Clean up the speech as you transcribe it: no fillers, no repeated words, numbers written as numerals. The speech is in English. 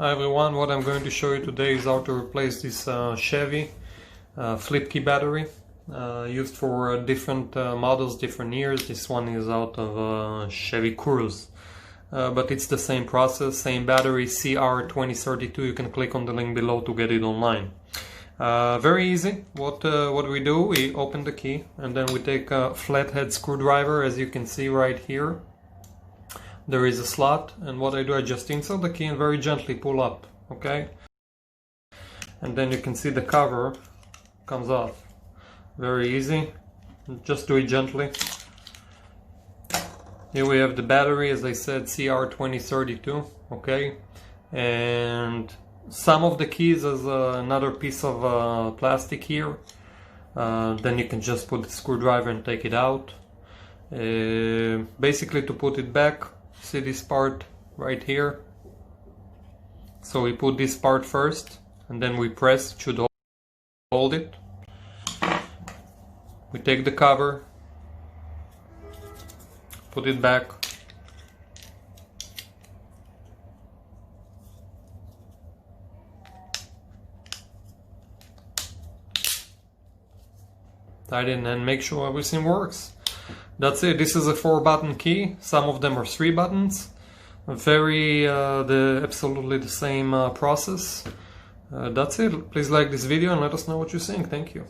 Hi everyone, what I'm going to show you today is how to replace this Chevy flip key battery used for different models, different years. This one is out of Chevy Cruze, but it's the same process, same battery, CR2032. You can click on the link below to get it online. Very easy. What we do, we open the key and then we take a flathead screwdriver, as you can see right here. There is a slot, and what I do, I just insert the key and very gently pull up, okay? And then you can see the cover comes off. Very easy. Just do it gently. Here we have the battery, as I said, CR2032, okay? And some of the keys is another piece of plastic here. Then you can just put the screwdriver and take it out. Basically, to put it back, see this part right here? So we put this part first and then we press, it should hold it. We take the cover, put it back. Tighten it and make sure everything works. That's it. This is a 4-button key. Some of them are 3 buttons. Absolutely the same process. That's it. Please like this video and let us know what you think. Thank you.